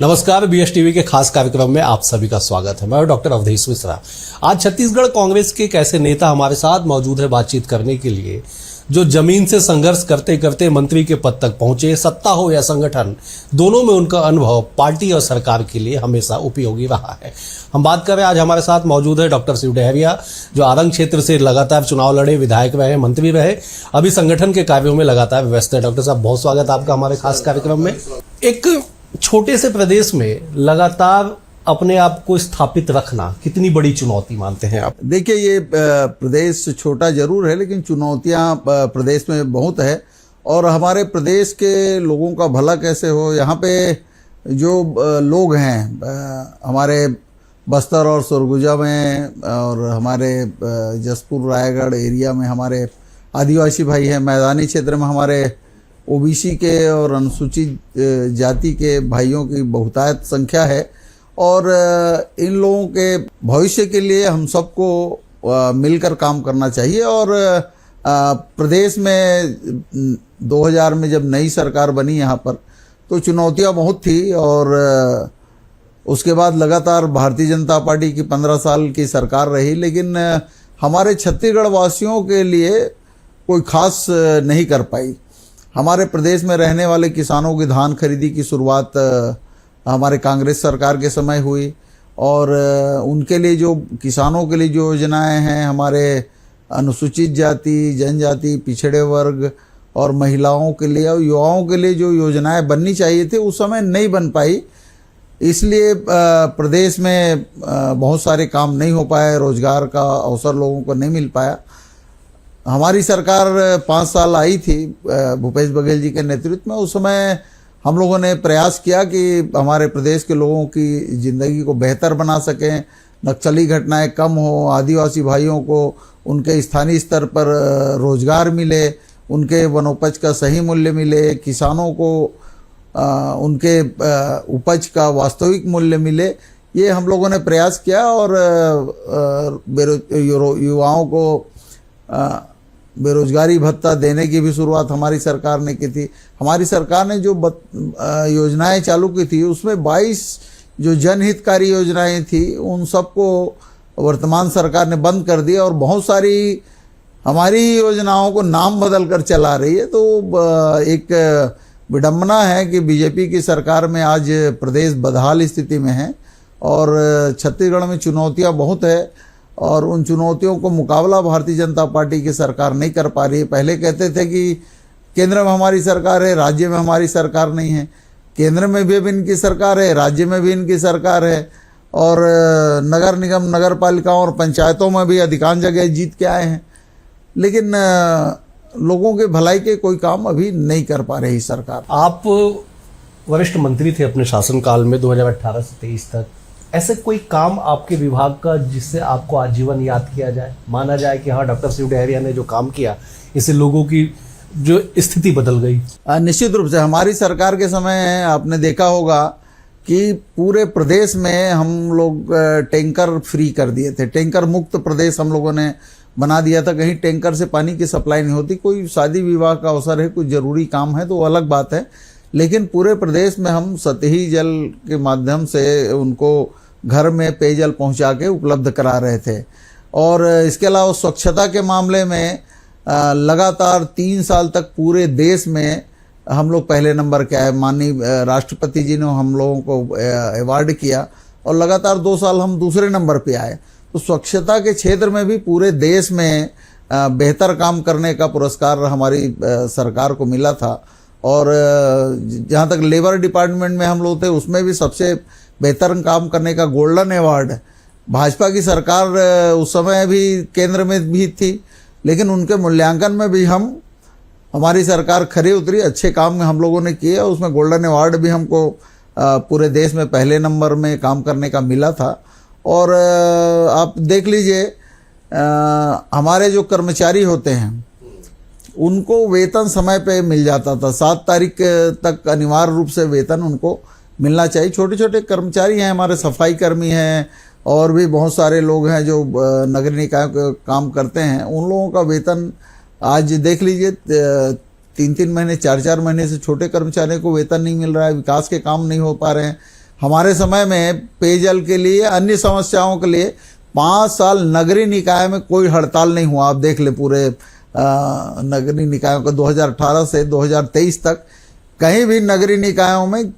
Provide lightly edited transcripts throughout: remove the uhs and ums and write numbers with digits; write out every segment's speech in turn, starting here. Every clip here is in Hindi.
नमस्कार, बीएस टीवी के खास कार्यक्रम में आप सभी का स्वागत है। मैं डॉक्टर अवधेश मिश्रा। आज छत्तीसगढ़ कांग्रेस के एक ऐसे नेता हमारे साथ मौजूद है बातचीत करने के लिए, जो जमीन से संघर्ष करते करते मंत्री के पद तक पहुंचे। सत्ता हो या संगठन, दोनों में उनका अनुभव पार्टी और सरकार के लिए हमेशा उपयोगी रहा है। हम बात कर रहे हैं, आज हमारे साथ मौजूद है डॉक्टर शिव डहरिया, जो आरंग क्षेत्र से लगातार चुनाव लड़े, विधायक रहे, मंत्री रहे, अभी संगठन के कार्यों में लगातार व्यस्त है। डॉक्टर साहब, बहुत स्वागत आपका हमारे खास कार्यक्रम में। एक छोटे से प्रदेश में लगातार अपने आप को स्थापित रखना कितनी बड़ी चुनौती मानते हैं आप? देखिए, ये प्रदेश छोटा जरूर है, लेकिन चुनौतियां प्रदेश में बहुत है। और हमारे प्रदेश के लोगों का भला कैसे हो, यहाँ पे जो लोग हैं हमारे बस्तर और सरगुजा में और हमारे जसपुर रायगढ़ एरिया में हमारे आदिवासी भाई हैं, मैदानी क्षेत्र में हमारे ओबीसी के और अनुसूचित जाति के भाइयों की बहुतायत संख्या है। और इन लोगों के भविष्य के लिए हम सबको मिलकर काम करना चाहिए। और प्रदेश में 2000 में जब नई सरकार बनी यहाँ पर, तो चुनौतियाँ बहुत थी। और उसके बाद लगातार भारतीय जनता पार्टी की 15 साल की सरकार रही, लेकिन हमारे छत्तीसगढ़ वासियों के लिए कोई खास नहीं कर पाई। हमारे प्रदेश में रहने वाले किसानों की धान खरीदी की शुरुआत हमारे कांग्रेस सरकार के समय हुई। और उनके लिए जो किसानों के लिए जो योजनाएं हैं, हमारे अनुसूचित जाति, जनजाति, पिछड़े वर्ग और महिलाओं के लिए और युवाओं के लिए जो योजनाएं बननी चाहिए थी, उस समय नहीं बन पाई। इसलिए प्रदेश में बहुत सारे काम नहीं हो पाए, रोजगार का अवसर लोगों को नहीं मिल पाया। हमारी सरकार 5 साल आई थी भूपेश बघेल जी के नेतृत्व में। उस समय हम लोगों ने प्रयास किया कि हमारे प्रदेश के लोगों की ज़िंदगी को बेहतर बना सकें, नक्सली घटनाएं कम हो, आदिवासी भाइयों को उनके स्थानीय स्तर पर रोजगार मिले, उनके वनोपज का सही मूल्य मिले, किसानों को उनके उपज का वास्तविक मूल्य मिले। ये हम लोगों ने प्रयास किया। और युवाओं को बेरोजगारी भत्ता देने की भी शुरुआत हमारी सरकार ने की थी। हमारी सरकार ने जो योजनाएं चालू की थी, उसमें 22 जो जनहितकारी योजनाएं थी, उन सबको वर्तमान सरकार ने बंद कर दिया। और बहुत सारी हमारी योजनाओं को नाम बदल कर चला रही है। तो एक विडंबना है कि बीजेपी की सरकार में आज प्रदेश बदहाल स्थिति में है और छत्तीसगढ़ में चुनौतियां बहुत है। और उन चुनौतियों को मुकाबला भारतीय जनता पार्टी की सरकार नहीं कर पा रही है। पहले कहते थे कि केंद्र में हमारी सरकार है, राज्य में हमारी सरकार नहीं है। केंद्र में भी इनकी सरकार है, राज्य में भी इनकी सरकार है। और नगर निगम, नगर पालिकाओं और पंचायतों में भी अधिकांश जगह जीत के आए हैं, लेकिन लोगों के भलाई के कोई काम अभी नहीं कर पा रही सरकार। आप वरिष्ठ मंत्री थे अपने शासनकाल में 2018 से 23 तक। ऐसे कोई काम आपके विभाग का जिससे आपको आजीवन याद किया जाए, माना जाए कि हाँ, डॉक्टर शिव डहरिया ने जो काम किया, इससे लोगों की जो स्थिति बदल गई? निश्चित रूप से हमारी सरकार के समय आपने देखा होगा कि पूरे प्रदेश में हम लोग टैंकर फ्री कर दिए थे। टैंकर मुक्त प्रदेश हम लोगों ने बना दिया था। कहीं टैंकर से पानी की सप्लाई नहीं होती। कोई शादी विवाह का अवसर है, कोई जरूरी काम है तो वो अलग बात है, लेकिन पूरे प्रदेश में हम सतही जल के माध्यम से उनको घर में पेयजल पहुंचा के उपलब्ध करा रहे थे। और इसके अलावा स्वच्छता के मामले में लगातार 3 साल तक पूरे देश में हम लोग पहले नंबर के आए। माननीय राष्ट्रपति जी ने हम लोगों को अवार्ड किया और लगातार 2 साल हम दूसरे नंबर पे आए। तो स्वच्छता के क्षेत्र में भी पूरे देश में बेहतर काम करने का पुरस्कार हमारी सरकार को मिला था। और जहाँ तक लेबर डिपार्टमेंट में हम लोग थे, उसमें भी सबसे बेहतर काम करने का गोल्डन अवार्ड भाजपा की सरकार उस समय भी केंद्र में भी थी, लेकिन उनके मूल्यांकन में भी हमारी सरकार खरी उतरी। अच्छे काम हम लोगों ने किए और उसमें गोल्डन अवार्ड भी हमको पूरे देश में पहले नंबर में काम करने का मिला था। और आप देख लीजिए, हमारे जो कर्मचारी होते हैं उनको वेतन समय पे मिल जाता था। 7 तारीख तक अनिवार्य रूप से वेतन उनको मिलना चाहिए। छोटे छोटे कर्मचारी हैं, हमारे सफाई कर्मी हैं और भी बहुत सारे लोग हैं जो नगर निकाय का काम करते हैं। उन लोगों का वेतन आज देख लीजिए 3-3 महीने 4-4 महीने से छोटे कर्मचारियों को वेतन नहीं मिल रहा है। विकास के काम नहीं हो पा रहे हैं। हमारे समय में पेयजल के लिए, अन्य समस्याओं के लिए 5 साल नगरीय निकाय में कोई हड़ताल नहीं हुआ। आप देख ले पूरे नगरीय निकायों का 2018 से 2023 तक कहीं भी नगरीय निकायों में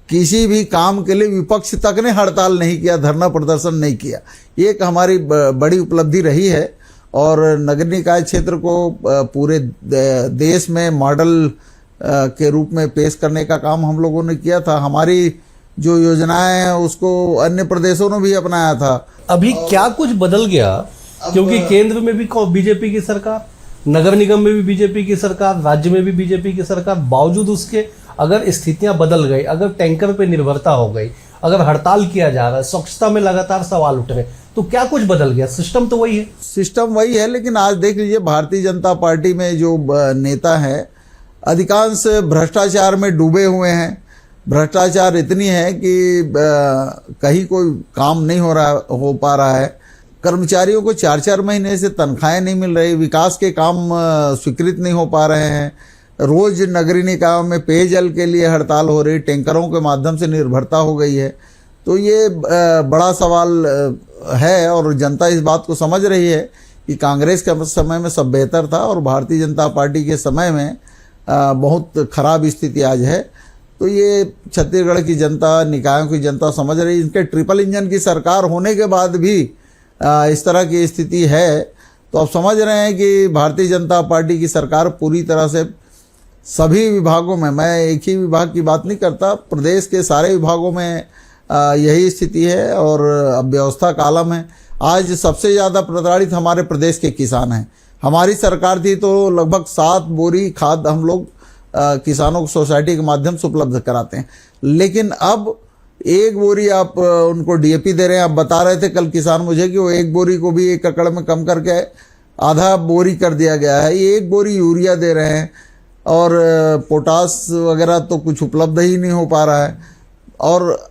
किसी भी काम के लिए विपक्ष तक ने हड़ताल नहीं किया, धरना प्रदर्शन नहीं किया। ये एक हमारी बड़ी उपलब्धि रही है और नगर निकाय क्षेत्र को पूरे देश में मॉडल के रूप में पेश करने का काम हम लोगों ने किया था। हमारी जो योजनाएं हैं उसको अन्य प्रदेशों ने भी अपनाया था। अभी क्या कुछ बदल गया? क्योंकि केंद्र में भी बीजेपी की सरकार, नगर निगम में भी बीजेपी की सरकार, राज्य में भी बीजेपी की सरकार, बावजूद उसके अगर स्थितियां बदल गई, अगर टैंकर पे निर्भरता हो गई, अगर हड़ताल किया जा रहा है, स्वच्छता में लगातार सवाल उठ रहे, तो क्या कुछ बदल गया? सिस्टम तो वही है। सिस्टम वही है, लेकिन आज देख लीजिए भारतीय जनता पार्टी में जो नेता हैं अधिकांश भ्रष्टाचार में डूबे हुए हैं। भ्रष्टाचार इतनी है कि कहीं कोई काम नहीं हो पा रहा है। कर्मचारियों को 4-4 महीने से तनख्वाहें नहीं मिल रही, विकास के काम स्वीकृत नहीं हो पा रहे हैं। रोज नगरीय निकायों में पेयजल के लिए हड़ताल हो रही, टैंकरों के माध्यम से निर्भरता हो गई है। तो ये बड़ा सवाल है और जनता इस बात को समझ रही है कि कांग्रेस के समय में सब बेहतर था और भारतीय जनता पार्टी के समय में बहुत खराब स्थिति आज है। तो ये छत्तीसगढ़ की जनता, निकायों की जनता समझ रही है। इनके ट्रिपल इंजन की सरकार होने के बाद भी इस तरह की स्थिति है, तो आप समझ रहे हैं कि भारतीय जनता पार्टी की सरकार पूरी तरह से सभी विभागों में, मैं एक ही विभाग की बात नहीं करता, प्रदेश के सारे विभागों में यही स्थिति है और अब व्यवस्था का आलम है। आज सबसे ज़्यादा प्रताड़ित हमारे प्रदेश के किसान हैं। हमारी सरकार थी तो लगभग 7 बोरी खाद हम लोग किसानों को सोसाइटी के माध्यम से उपलब्ध कराते हैं, लेकिन अब 1 बोरी आप उनको डीएपी दे रहे हैं। आप बता रहे थे कल किसान मुझे कि वो 1 बोरी को भी 1 एकड़ में कम करके आधा बोरी कर दिया गया है। ये 1 बोरी यूरिया दे रहे हैं और पोटास वगैरह तो कुछ उपलब्ध ही नहीं हो पा रहा है और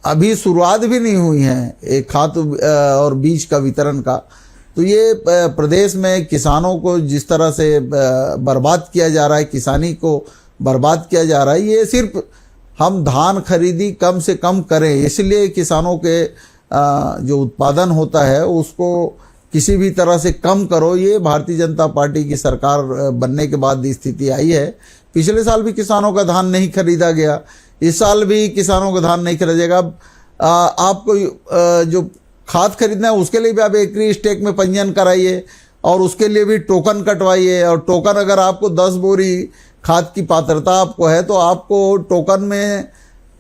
अभी शुरुआत भी नहीं हुई है एक खाद और बीज का वितरण का। तो ये प्रदेश में किसानों को जिस तरह से बर्बाद किया जा रहा है, किसानी को बर्बाद किया जा रहा है, ये सिर्फ हम धान खरीदी कम से कम करें, इसलिए किसानों के जो उत्पादन होता है उसको किसी भी तरह से कम करो, ये भारतीय जनता पार्टी की सरकार बनने के बाद स्थिति आई है। पिछले साल भी किसानों का धान नहीं खरीदा गया, इस साल भी किसानों का धान नहीं खरीदेगा। आपको जो खाद खरीदना है उसके लिए भी आप एग्री स्टेक में पंजीयन कराइए और उसके लिए भी टोकन कटवाइए। और टोकन अगर आपको 10 बोरी खाद की पात्रता आपको है तो आपको टोकन में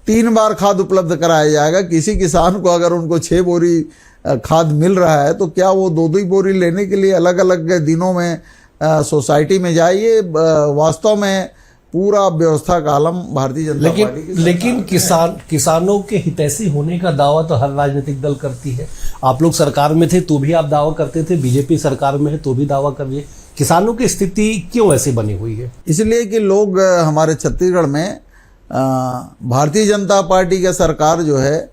3 बार खाद उपलब्ध कराया जाएगा। किसी किसान को अगर उनको 6 बोरी खाद मिल रहा है तो क्या वो 2-2 बोरी लेने के लिए अलग अलग दिनों में सोसाइटी में जाइए? वास्तव में पूरा व्यवस्था का आलम भारतीय जनता पार्टी की। लेकिन किसानों के हितैषी होने का दावा तो हर राजनीतिक दल करती है। आप लोग सरकार में थे तो भी आप दावा करते थे, बीजेपी सरकार में है तो भी दावा कर रही है। किसानों की स्थिति क्यों ऐसी बनी हुई है? इसलिए कि लोग हमारे छत्तीसगढ़ में भारतीय जनता पार्टी की सरकार जो है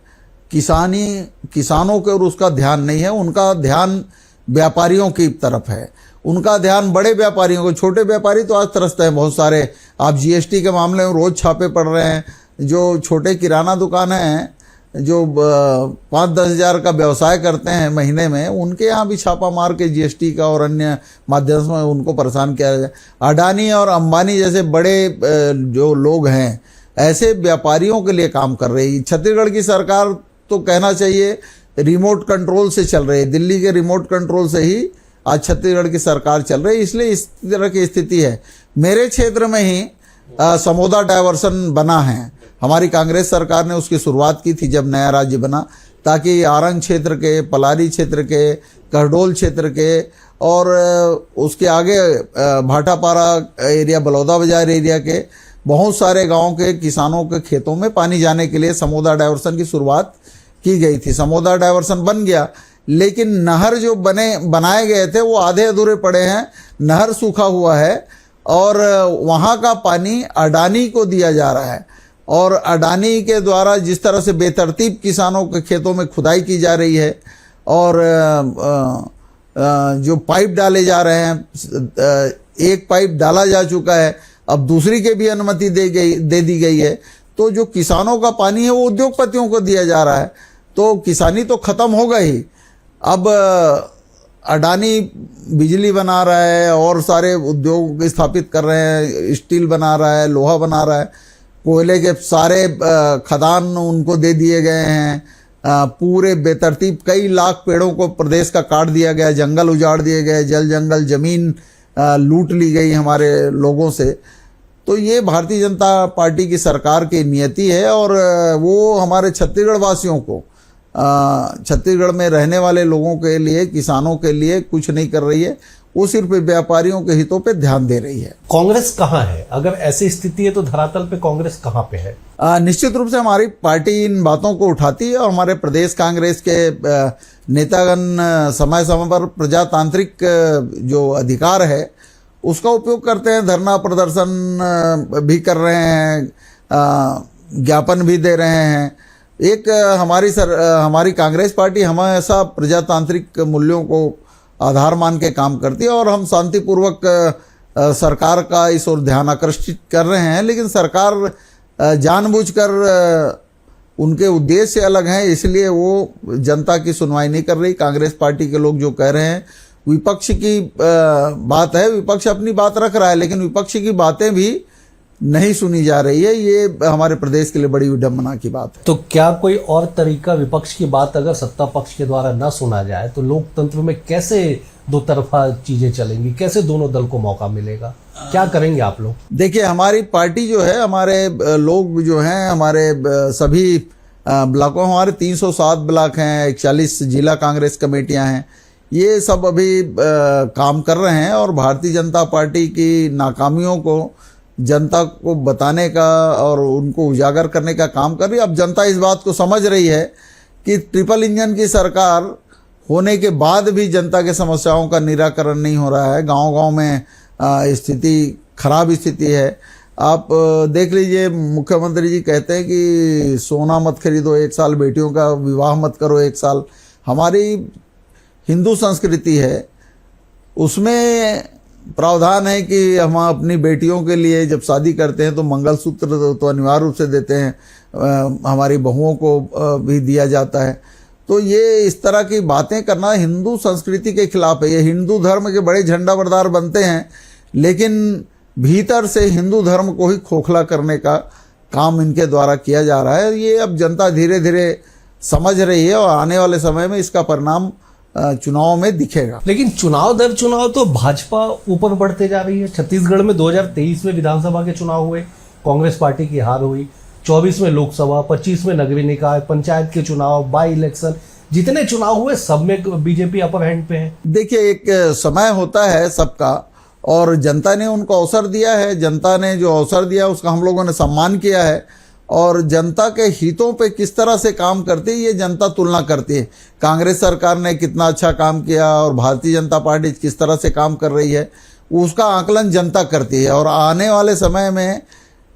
किसानों के और उसका ध्यान नहीं है, उनका ध्यान व्यापारियों की तरफ है। उनका ध्यान बड़े व्यापारियों को, छोटे व्यापारी तो आज तरसते हैं बहुत सारे। आप जीएसटी के मामले में रोज छापे पड़ रहे हैं। जो छोटे किराना दुकान हैं जो 5-10 हज़ार का व्यवसाय करते हैं महीने में, उनके यहाँ भी छापा मार के जीएसटी का और अन्य माध्यम से उनको परेशान किया जाए। अडानी और अंबानी जैसे बड़े जो लोग हैं ऐसे व्यापारियों के लिए काम कर रही छत्तीसगढ़ की सरकार, तो कहना चाहिए रिमोट कंट्रोल से चल रही है। दिल्ली के रिमोट कंट्रोल से ही आज छत्तीसगढ़ की सरकार चल रही है, इसलिए इस तरह की स्थिति है। मेरे क्षेत्र में ही समोदा डायवर्सन बना है, हमारी कांग्रेस सरकार ने उसकी शुरुआत की थी जब नया राज्य बना, ताकि आरंग क्षेत्र के, पलारी क्षेत्र के, करडोल क्षेत्र के और उसके आगे भाटापारा एरिया, बलौदा बाजार एरिया के बहुत सारे गाँव के किसानों के खेतों में पानी जाने के लिए समोदा डायवर्सन की शुरुआत की गई थी। समोदा डायवर्सन बन गया, लेकिन नहर जो बनाए गए थे वो आधे अधूरे पड़े हैं। नहर सूखा हुआ है और वहाँ का पानी अडानी को दिया जा रहा है और अडानी के द्वारा जिस तरह से बेतरतीब किसानों के खेतों में खुदाई की जा रही है और जो पाइप डाले जा रहे हैं, एक पाइप डाला जा चुका है, अब दूसरी के भी अनुमति दे दी गई है। तो जो किसानों का पानी है वो उद्योगपतियों को दिया जा रहा है, तो किसानी तो खत्म हो गई। अब अडानी बिजली बना रहा है और सारे उद्योग स्थापित कर रहे हैं, स्टील बना रहा है, लोहा बना रहा है, कोयले के सारे खदान उनको दे दिए गए हैं, पूरे बेतरतीब कई लाख पेड़ों को प्रदेश का काट दिया गया, जंगल उजाड़ दिए गए, जल जंगल जमीन लूट ली गई हमारे लोगों से। तो ये भारतीय जनता पार्टी की सरकार की नीयति है और वो हमारे छत्तीसगढ़ वासियों को, छत्तीसगढ़ में रहने वाले लोगों के लिए, किसानों के लिए कुछ नहीं कर रही है, वो सिर्फ व्यापारियों के हितों पे ध्यान दे रही है। कांग्रेस कहाँ है? अगर ऐसी स्थिति है तो धरातल पे कांग्रेस कहाँ पे है? निश्चित रूप से हमारी पार्टी इन बातों को उठाती है और हमारे प्रदेश कांग्रेस के नेतागण समय समय पर प्रजातांत्रिक जो अधिकार है उसका उपयोग करते हैं, धरना प्रदर्शन भी कर रहे हैं, ज्ञापन भी दे रहे हैं। एक हमारी कांग्रेस पार्टी हमेशा प्रजातांत्रिक मूल्यों को आधार मान के काम करती है और हम शांतिपूर्वक सरकार का इस ओर ध्यान आकर्षित कर रहे हैं, लेकिन सरकार जानबूझकर उनके उद्देश्य अलग हैं, इसलिए वो जनता की सुनवाई नहीं कर रही। कांग्रेस पार्टी के लोग जो कह रहे हैं विपक्ष की बात है, विपक्ष अपनी बात रख रहा है, लेकिन विपक्ष की बातें भी नहीं सुनी जा रही है। ये हमारे प्रदेश के लिए बड़ी विडंबना की बात है। तो क्या कोई और तरीका, विपक्ष की बात अगर सत्ता पक्ष के द्वारा न सुना जाए तो लोकतंत्र में कैसे दो तरफा चीजें चलेंगी, कैसे दोनों दल को मौका मिलेगा? क्या करेंगे आप लोग? देखिए, हमारी पार्टी जो है, हमारे लोग जो हैं, हमारे सभी ब्लॉकों, हमारे 307 ब्लॉक हैं, 41 जिला कांग्रेस कमेटियां हैं, ये सब अभी काम कर रहे हैं और भारतीय जनता पार्टी की नाकामियों को जनता को बताने का और उनको उजागर करने का काम कर रही है। अब जनता इस बात को समझ रही है कि ट्रिपल इंजन की सरकार होने के बाद भी जनता के समस्याओं का निराकरण नहीं हो रहा है। गांव-गांव में स्थिति खराब स्थिति है। आप देख लीजिए, मुख्यमंत्री जी कहते हैं कि सोना मत खरीदो 1 साल, बेटियों का विवाह मत करो 1 साल। हमारी हिंदू संस्कृति है, उसमें प्रावधान है कि हम अपनी बेटियों के लिए जब शादी करते हैं तो मंगलसूत्र तो अनिवार्य रूप से देते हैं, हमारी बहुओं को भी दिया जाता है। तो ये इस तरह की बातें करना हिंदू संस्कृति के खिलाफ है। ये हिंदू धर्म के बड़े झंडा बरदार बनते हैं, लेकिन भीतर से हिंदू धर्म को ही खोखला करने का काम इनके द्वारा किया जा रहा है। ये अब जनता धीरे धीरे समझ रही है और आने वाले समय में इसका परिणाम चुनाव में दिखेगा। लेकिन चुनाव दर चुनाव तो भाजपा ऊपर बढ़ते जा रही है। छत्तीसगढ़ में 2023 में विधानसभा के चुनाव हुए, कांग्रेस पार्टी की हार हुई। 24 में लोकसभा, 25 में नगरीय निकाय, पंचायत के चुनाव, बाई इलेक्शन, जितने चुनाव हुए सब में बीजेपी अपर हैंड पे है। देखिए, एक समय होता है सबका और जनता ने उनको अवसर दिया है। जनता ने जो अवसर दिया उसका हम लोगों ने सम्मान किया है और जनता के हितों पे किस तरह से काम करती है ये जनता तुलना करती है। कांग्रेस सरकार ने कितना अच्छा काम किया और भारतीय जनता पार्टी किस तरह से काम कर रही है, उसका आकलन जनता करती है और आने वाले समय में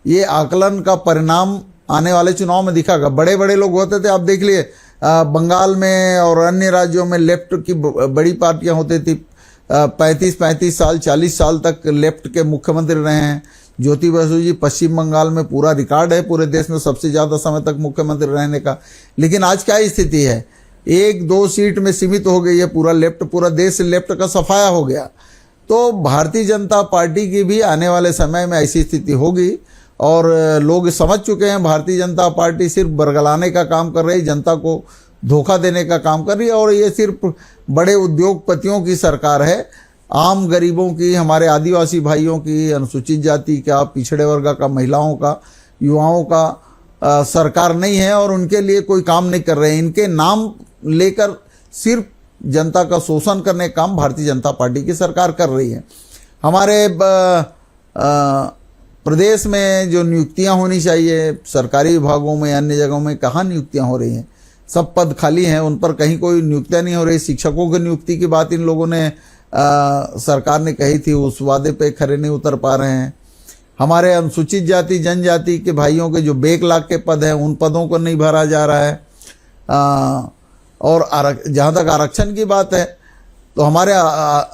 ये आकलन का परिणाम आने वाले चुनाव में दिखागा। बड़े बड़े लोग होते थे, आप देख लिए बंगाल में और अन्य राज्यों में लेफ्ट की बड़ी पार्टियां होती थी। 35 साल 40 साल तक लेफ्ट के मुख्यमंत्री रहे हैं। ज्योति बसु जी पश्चिम बंगाल में पूरा रिकॉर्ड है पूरे देश में सबसे ज़्यादा समय तक मुख्यमंत्री रहने का। लेकिन आज क्या स्थिति है, 1-2 सीट में सीमित हो गई है पूरा लेफ्ट, पूरा देश लेफ्ट का सफाया हो गया। तो भारतीय जनता पार्टी की भी आने वाले समय में ऐसी स्थिति होगी और लोग समझ चुके हैं भारतीय जनता पार्टी सिर्फ बरगलाने का काम कर रही है, जनता को धोखा देने का काम कर रही है और ये सिर्फ बड़े उद्योगपतियों की सरकार है। आम गरीबों की, हमारे आदिवासी भाइयों की, अनुसूचित जाति का, पिछड़े वर्ग का, महिलाओं का, युवाओं का सरकार नहीं है और उनके लिए कोई काम नहीं कर रहे हैं। इनके नाम लेकर सिर्फ जनता का शोषण करने का काम भारतीय जनता पार्टी की सरकार कर रही है। हमारे प्रदेश में जो नियुक्तियां होनी चाहिए सरकारी विभागों में, अन्य जगहों में, कहाँ नियुक्तियां हो रही हैं? सब पद खाली हैं, उन पर कहीं कोई नियुक्तियां नहीं हो रही। शिक्षकों की नियुक्ति की बात इन लोगों ने सरकार ने कही थी, उस वादे पे खरे नहीं उतर पा रहे हैं। हमारे अनुसूचित जाति जनजाति के भाइयों के जो बैकलॉग के पद हैं उन पदों को नहीं भरा जा रहा है। और जहाँ तक आरक्षण की बात है तो हमारे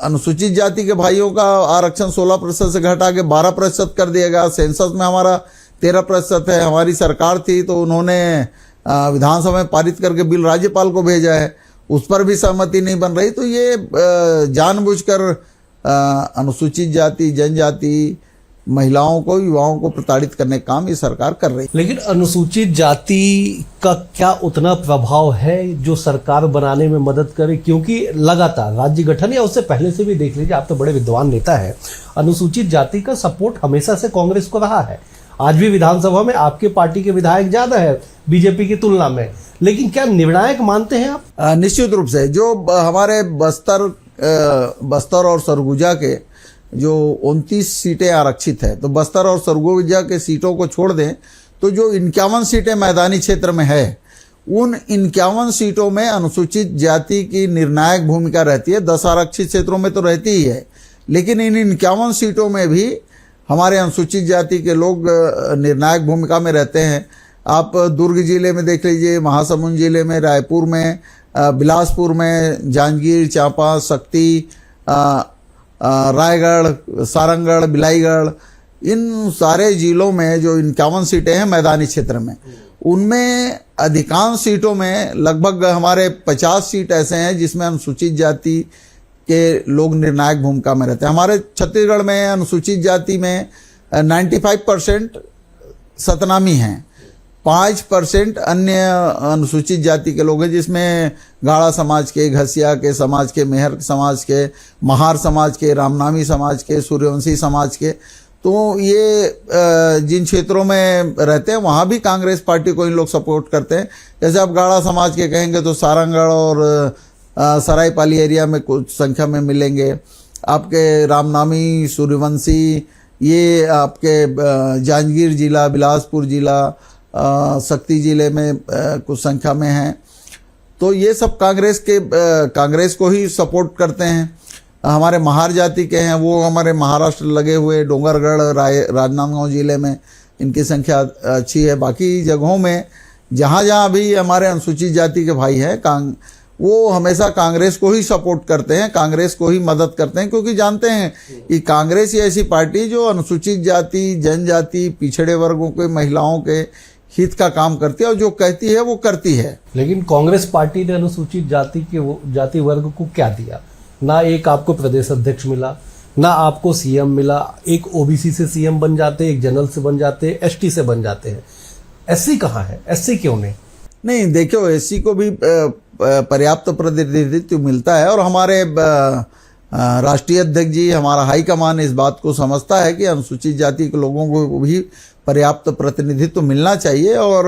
अनुसूचित जाति के भाइयों का आरक्षण 16% से घटा के 12% कर दिया गया। सेंसस में हमारा 13% है। हमारी सरकार थी तो उन्होंने विधानसभा में पारित करके बिल राज्यपाल को भेजा है, उस पर भी सहमति नहीं बन रही। तो ये जानबूझकर अनुसूचित जाति, जनजाति, महिलाओं को, युवाओं को प्रताड़ित करने का काम ये सरकार कर रही है। लेकिन अनुसूचित जाति का क्या उतना प्रभाव है जो सरकार बनाने में मदद करे? क्योंकि लगातार राज्य गठन या उससे पहले से भी देख लीजिए, आप तो बड़े विद्वान नेता है, अनुसूचित जाति का सपोर्ट हमेशा से कांग्रेस को रहा है। आज भी विधानसभा में आपके पार्टी के विधायक ज्यादा है बीजेपी की तुलना में, लेकिन क्या निर्णायक मानते हैं आप? निश्चित रूप से जो हमारे बस्तर और सरगुजा के जो 29 सीटें आरक्षित है, तो बस्तर और सरगुजा के सीटों को छोड़ दें तो जो 51 सीटें मैदानी क्षेत्र में है, उन 51 सीटों में अनुसूचित जाति की निर्णायक भूमिका रहती है। 10 आरक्षित क्षेत्रों में तो रहती ही है, लेकिन इन 51 सीटों में भी हमारे अनुसूचित जाति के लोग निर्णायक भूमिका में रहते हैं। आप दुर्ग जिले में देख लीजिए, महासमुंद जिले में, रायपुर में, बिलासपुर में, जांजगीर चांपा, शक्ति, रायगढ़, सारंगढ़, बिलाईगढ़, इन सारे जिलों में जो 51 सीटें हैं मैदानी क्षेत्र में, उनमें अधिकांश सीटों में लगभग हमारे 50 सीट ऐसे हैं जिसमें अनुसूचित जाति के लोग निर्णायक भूमिका में रहते हैं। हमारे छत्तीसगढ़ में अनुसूचित जाति में 95% सतनामी हैं, 5% अन्य अनुसूचित जाति के लोग हैं, जिसमें गाड़ा समाज के, घसिया के समाज के, मेहर समाज के, महार समाज के, रामनामी समाज के, सूर्यवंशी समाज के। तो ये जिन क्षेत्रों में रहते हैं वहाँ भी कांग्रेस पार्टी को इन लोग सपोर्ट करते हैं। जैसे आप गाड़ा समाज के कहेंगे तो सारंगढ़ और सरायपाली एरिया में कुछ संख्या में मिलेंगे। आपके रामनामी, सूर्यवंशी, ये आपके जांजगीर जिला, बिलासपुर जिला, शक्ति जिले में कुछ संख्या में हैं। तो ये सब कांग्रेस को ही सपोर्ट करते हैं। हमारे महार जाति के हैं, वो हमारे महाराष्ट्र लगे हुए डोंगरगढ़, राजनांदगांव जिले में इनकी संख्या अच्छी है। बाकी जगहों में जहाँ जहाँ भी हमारे अनुसूचित जाति के भाई हैं, वो हमेशा कांग्रेस को ही सपोर्ट करते हैं, कांग्रेस को ही मदद करते हैं, क्योंकि जानते हैं कि कांग्रेस ही ऐसी पार्टी जो अनुसूचित जाति, जनजाति, पिछड़े वर्गों के, महिलाओं के हित का काम करती है और जो कहती है वो करती है। लेकिन कांग्रेस पार्टी ने अनुसूचित जाति वर्ग को क्या दिया? ना एक आपको प्रदेश अध्यक्ष मिला, ना आपको सीएम मिला। एक ओबीसी से सीएम बन जाते, एक जनरल से बन जाते, एसटी से बन जाते हैं। एससी कहाँ है? एससी क्यों नहीं? देखो, एससी को भी पर्याप्त प्रतिनिधित्व मिलता है और हमारे राष्ट्रीय अध्यक्ष जी, हमारा हाईकमान इस बात को समझता है कि अनुसूचित जाति के लोगों को भी पर्याप्त प्रतिनिधित्व मिलना चाहिए और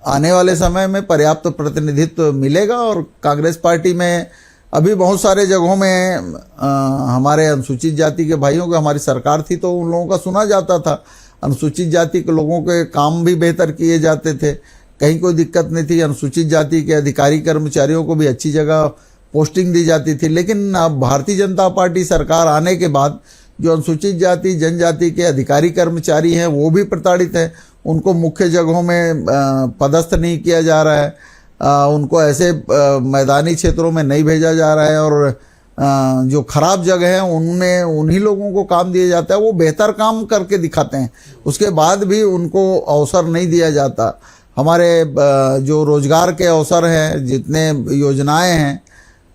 आने वाले समय में पर्याप्त प्रतिनिधित्व मिलेगा। और कांग्रेस पार्टी में अभी बहुत सारे जगहों में हमारे अनुसूचित जाति के भाइयों को, हमारी सरकार थी तो उन लोगों का सुना जाता था, अनुसूचित जाति के लोगों के काम भी बेहतर किए जाते थे, कहीं कोई दिक्कत नहीं थी। अनुसूचित जाति के अधिकारी कर्मचारियों को भी अच्छी जगह पोस्टिंग दी जाती थी। लेकिन अब भारतीय जनता पार्टी सरकार आने के बाद जो अनुसूचित जाति, जनजाति के अधिकारी कर्मचारी हैं वो भी प्रताड़ित हैं। उनको मुख्य जगहों में पदस्थ नहीं किया जा रहा है, उनको ऐसे मैदानी क्षेत्रों में नहीं भेजा जा रहा है और जो खराब जगह है उनमें उन्हीं लोगों को काम दिया जाता है। वो बेहतर काम करके दिखाते हैं, उसके बाद भी उनको अवसर नहीं दिया जाता। हमारे जो रोजगार के अवसर हैं, जितने योजनाएं हैं,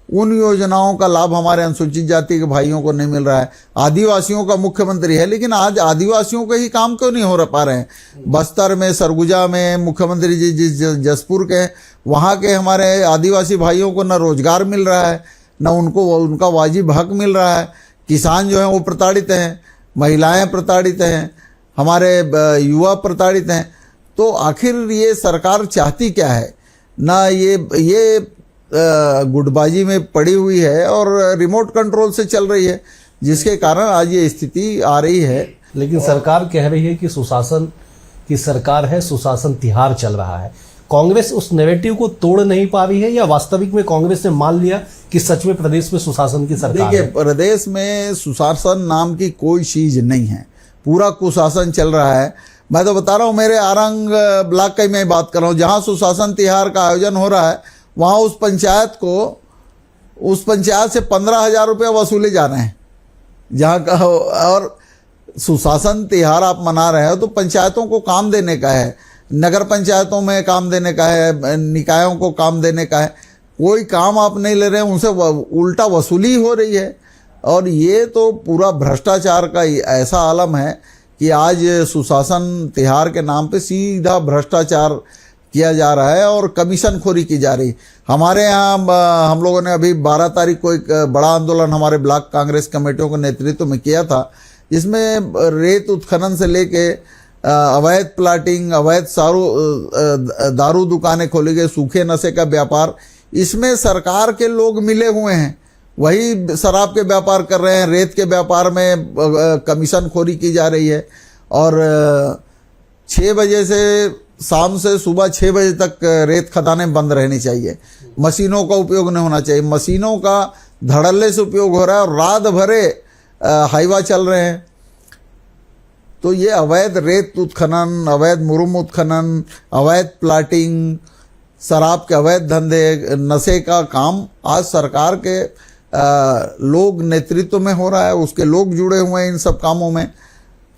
उन योजनाओं का लाभ हमारे अनुसूचित जाति के भाइयों को नहीं मिल रहा है। आदिवासियों का मुख्यमंत्री है, लेकिन आज आदिवासियों के ही काम क्यों नहीं हो पा रहे हैं? बस्तर में, सरगुजा में मुख्यमंत्री जी जिस जसपुर के, वहाँ के हमारे आदिवासी भाइयों को न रोजगार मिल रहा है, न उनको उनका वाजिब हक मिल रहा है। किसान जो हैं वो प्रताड़ित हैं, महिलाएं प्रताड़ित हैं, हमारे युवा प्रताड़ित हैं। तो आखिर ये सरकार चाहती क्या है? ना ये गुटबाजी में पड़ी हुई है और रिमोट कंट्रोल से चल रही है, जिसके कारण आज ये स्थिति आ रही है। लेकिन सरकार कह रही है कि सुशासन की सरकार है, सुशासन तिहार चल रहा है। कांग्रेस उस नैरेटिव को तोड़ नहीं पा रही है या वास्तविक में कांग्रेस ने मान लिया कि सच में प्रदेश में सुशासन की सरकार है? देखिए, प्रदेश में सुशासन नाम की कोई चीज नहीं है, पूरा कुशासन चल रहा है। मैं तो बता रहा हूँ, मेरे आरंग ब्लॉक की मैं बात कर रहा हूँ, जहाँ सुशासन तिहार का आयोजन हो रहा है, वहाँ उस पंचायत से 15,000 रुपया वसूले जा रहे हैं, जहाँ का। और सुशासन तिहार आप मना रहे हो तो पंचायतों को काम देने का है, नगर पंचायतों में काम देने का है, निकायों को काम देने का है। कोई काम आप नहीं ले रहे हैं, उनसे उल्टा वसूली हो रही है। और ये तो पूरा भ्रष्टाचार का ऐसा आलम है कि आज सुशासन तिहार के नाम पे सीधा भ्रष्टाचार किया जा रहा है और कमीशन खोरी की जा रही। हमारे यहाँ हम लोगों ने अभी 12 तारीख को एक बड़ा आंदोलन हमारे ब्लॉक कांग्रेस कमेटियों के नेतृत्व में किया था, जिसमें रेत उत्खनन से लेके अवैध प्लाटिंग, अवैध दारू दुकानें खोली गई, सूखे नशे का व्यापार, इसमें सरकार के लोग मिले हुए हैं। वही शराब के व्यापार कर रहे हैं, रेत के व्यापार में कमीशन खोरी की जा रही है। और 6 बजे से शाम से सुबह 6 बजे तक रेत खदानें बंद रहनी चाहिए, मशीनों का उपयोग नहीं होना चाहिए। मशीनों का धड़ल्ले से उपयोग हो रहा है और रात भरे हाईवा चल रहे हैं। तो ये अवैध रेत उत्खनन, अवैध मुरुम उत्खनन, अवैध प्लाटिंग, शराब के अवैध धंधे, नशे का काम आज सरकार के लोग नेतृत्व में हो रहा है, उसके लोग जुड़े हुए हैं इन सब कामों में।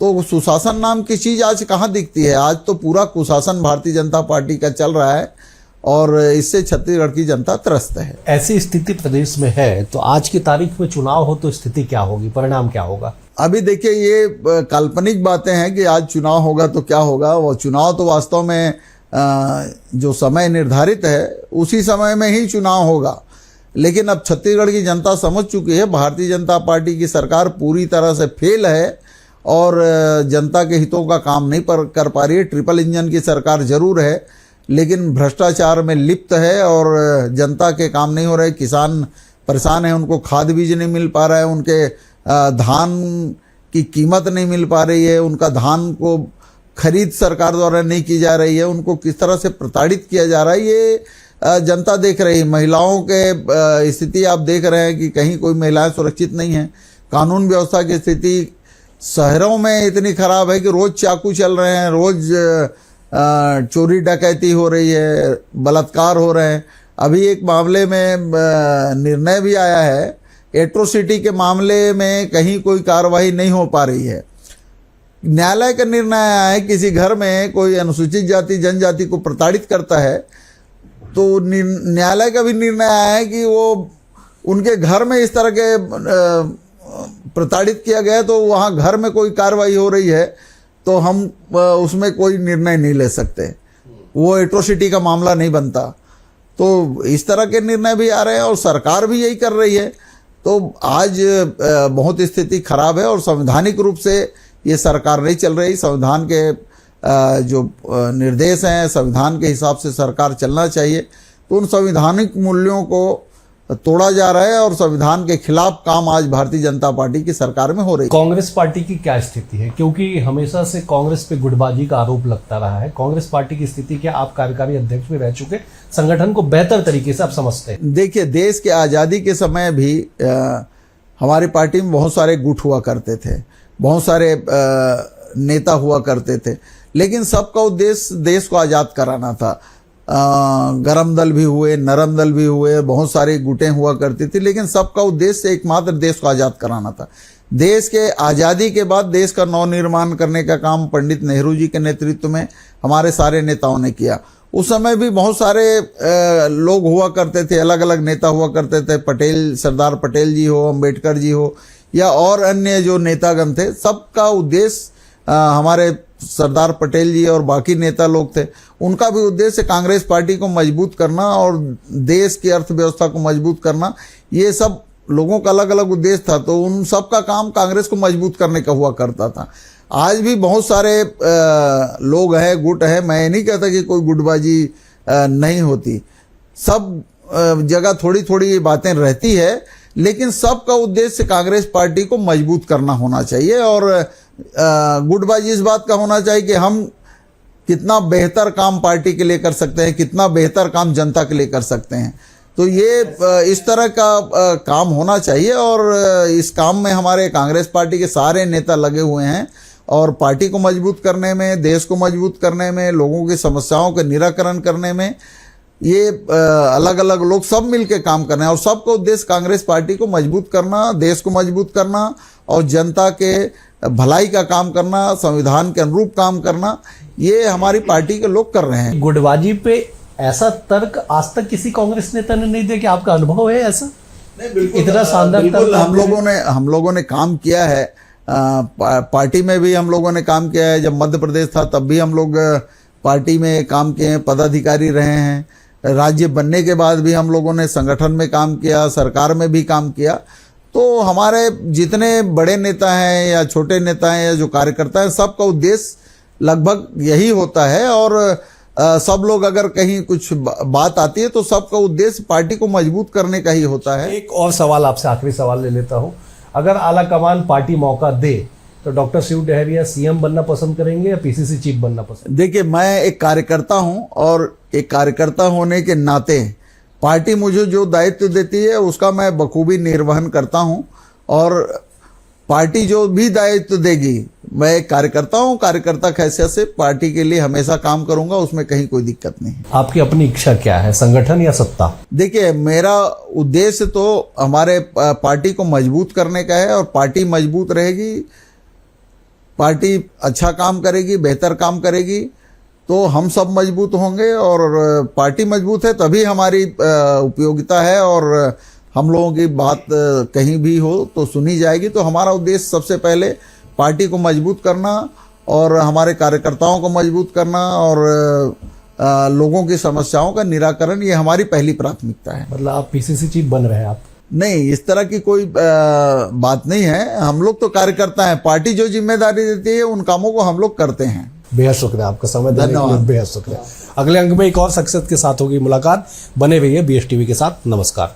तो सुशासन नाम की चीज़ आज कहाँ दिखती है? आज तो पूरा कुशासन भारतीय जनता पार्टी का चल रहा है और इससे छत्तीसगढ़ की जनता त्रस्त है। ऐसी स्थिति प्रदेश में है तो आज की तारीख में चुनाव हो तो स्थिति क्या होगी, परिणाम क्या होगा? अभी देखिए, ये काल्पनिक बातें हैं कि आज चुनाव होगा तो क्या होगा। वो चुनाव तो वास्तव में जो समय निर्धारित है उसी समय में ही चुनाव होगा। लेकिन अब छत्तीसगढ़ की जनता समझ चुकी है भारतीय जनता पार्टी की सरकार पूरी तरह से फेल है और जनता के हितों का काम नहीं कर पा रही है। ट्रिपल इंजन की सरकार जरूर है लेकिन भ्रष्टाचार में लिप्त है और जनता के काम नहीं हो रहे। किसान परेशान है, उनको खाद बीज नहीं मिल पा रहा है, उनके धान की कीमत नहीं मिल पा रही है, उनका धान को खरीद सरकार द्वारा नहीं की जा रही है, उनको किस तरह से प्रताड़ित किया जा रहा है ये जनता देख रही है। महिलाओं के स्थिति आप देख रहे हैं कि कहीं कोई महिलाएं सुरक्षित नहीं है। कानून व्यवस्था की स्थिति शहरों में इतनी खराब है कि रोज चाकू चल रहे हैं, रोज चोरी डकैती हो रही है, बलात्कार हो रहे हैं। अभी एक मामले में निर्णय भी आया है, एट्रोसिटी के मामले में कहीं कोई कार्रवाई नहीं हो पा रही है। न्यायालय का निर्णय आया है किसी घर में कोई अनुसूचित जाति जनजाति को प्रताड़ित करता है तो न्यायालय का भी निर्णय आया है कि वो उनके घर में इस तरह के प्रताड़ित किया गया तो वहाँ घर में कोई कार्रवाई हो रही है तो हम उसमें कोई निर्णय नहीं ले सकते, वो एट्रोसिटी का मामला नहीं बनता। तो इस तरह के निर्णय भी आ रहे हैं और सरकार भी यही कर रही है। तो आज बहुत स्थिति खराब है और संवैधानिक रूप से ये सरकार नहीं चल रही। संविधान के जो निर्देश हैं, संविधान के हिसाब से सरकार चलना चाहिए। तो उन संवैधानिक मूल्यों को तोड़ा जा रहा है और संविधान के खिलाफ काम आज भारतीय जनता पार्टी की सरकार में हो रही है। कांग्रेस पार्टी की क्या स्थिति है, क्योंकि हमेशा से कांग्रेस पे गुटबाजी का आरोप लगता रहा है। कांग्रेस पार्टी की स्थिति क्या? आप कार्यकारी अध्यक्ष भी रह चुके, संगठन को बेहतर तरीके से आप समझते हैं। देखिए, देश के आज़ादी के समय भी हमारी पार्टी में बहुत सारे गुट हुआ करते थे, बहुत सारे नेता हुआ करते थे, लेकिन सबका उद्देश्य देश को आज़ाद कराना था। गरम दल भी हुए, नरम दल भी हुए, बहुत सारी गुटें हुआ करती थी, लेकिन सबका उद्देश्य एकमात्र देश को आज़ाद कराना था। देश के आज़ादी के बाद देश का नवनिर्माण करने का काम पंडित नेहरू जी के नेतृत्व में हमारे सारे नेताओं ने किया। उस समय भी बहुत सारे लोग हुआ करते थे, अलग अलग नेता हुआ करते थे। पटेल, सरदार पटेल जी हो, अंबेडकर जी हो या और अन्य जो नेतागण थे, सबका उद्देश्य हमारे सरदार पटेल जी और बाकी नेता लोग थे, उनका भी उद्देश्य कांग्रेस पार्टी को मजबूत करना और देश की अर्थव्यवस्था को मजबूत करना। ये सब लोगों का अलग अलग उद्देश्य था, तो उन सब का काम कांग्रेस को मजबूत करने का हुआ करता था। आज भी बहुत सारे लोग हैं, गुट है। मैं नहीं कहता कि कोई गुटबाजी नहीं होती, सब जगह थोड़ी थोड़ी बातें रहती है, लेकिन सबका उद्देश्य कांग्रेस पार्टी को मजबूत करना होना चाहिए। और गुटबाजी इस बात का होना चाहिए कि हम कितना बेहतर काम पार्टी के लिए कर सकते हैं, कितना बेहतर काम जनता के लिए कर सकते हैं। तो ये इस तरह का काम होना चाहिए और इस काम में हमारे कांग्रेस पार्टी के सारे नेता लगे हुए हैं और पार्टी को मजबूत करने में, देश को मजबूत करने में, लोगों की समस्याओं के निराकरण करने में ये अलग अलग लोग सब मिलकर काम कर रहे हैं और सबका उद्देश्य कांग्रेस पार्टी को मजबूत करना, देश को मजबूत करना और जनता के भलाई का काम करना, संविधान के अनुरूप काम करना, ये हमारी पार्टी के लोग कर रहे हैं। गुटबाजी पे ऐसा तर्क आज तक किसी कांग्रेस नेता ने नहीं दिया, कि आपका अनुभव है ऐसा? इतना शानदार बिल्कुल, तर्क हम लोगों ने काम किया है। पार्टी में भी हम लोगों ने काम किया है। जब मध्य प्रदेश था तब भी हम लोग पार्टी में काम किए हैं, पदाधिकारी रहे हैं। राज्य बनने के बाद भी हम लोगों ने संगठन में काम किया, सरकार में भी काम किया। तो हमारे जितने बड़े नेता हैं या छोटे नेता हैं या जो कार्यकर्ता हैं, सबका उद्देश्य लगभग यही होता है। और सब लोग अगर कहीं कुछ बात आती है तो सबका उद्देश्य पार्टी को मजबूत करने का ही होता है। एक और सवाल आपसे, आखिरी सवाल ले लेता हूं। अगर आला कमान पार्टी मौका दे तो डॉक्टर शिव डहरिया सीएम बनना पसंद करेंगे या पीसीसी चीफ बनना पसंद? देखिए, मैं एक कार्यकर्ता हूं और एक कार्यकर्ता होने के नाते पार्टी मुझे जो दायित्व देती है उसका मैं बखूबी निर्वहन करता हूं। और पार्टी जो भी दायित्व देगी, मैं एक कार्यकर्ता हूं, कार्यकर्ता हैसियत से पार्टी के लिए हमेशा काम करूंगा, उसमें कहीं कोई दिक्कत नहीं। आपकी अपनी इच्छा क्या है, संगठन या सत्ता? देखिए, मेरा उद्देश्य तो हमारे पार्टी को मजबूत करने का है। और पार्टी मजबूत रहेगी, पार्टी अच्छा काम करेगी, बेहतर काम करेगी, तो हम सब मजबूत होंगे। और पार्टी मजबूत है तभी हमारी उपयोगिता है, और हम लोगों की बात कहीं भी हो तो सुनी जाएगी। तो हमारा उद्देश्य सबसे पहले पार्टी को मजबूत करना और हमारे कार्यकर्ताओं को मजबूत करना और लोगों की समस्याओं का निराकरण, ये हमारी पहली प्राथमिकता है। मतलब आप पीसीसी चीफ बन रहे हैं आप? नहीं, इस तरह की कोई बात नहीं है। हम लोग तो कार्यकर्ता हैं, पार्टी जो जिम्मेदारी देती है उन कामों को हम लोग करते हैं। बेहद शुक्रिया आपका समय देने के लिए, बेहद शुक्रिया। अगले अंक में एक और शख्सियत के साथ होगी मुलाकात। बने रहिए BSTV के साथ। नमस्कार।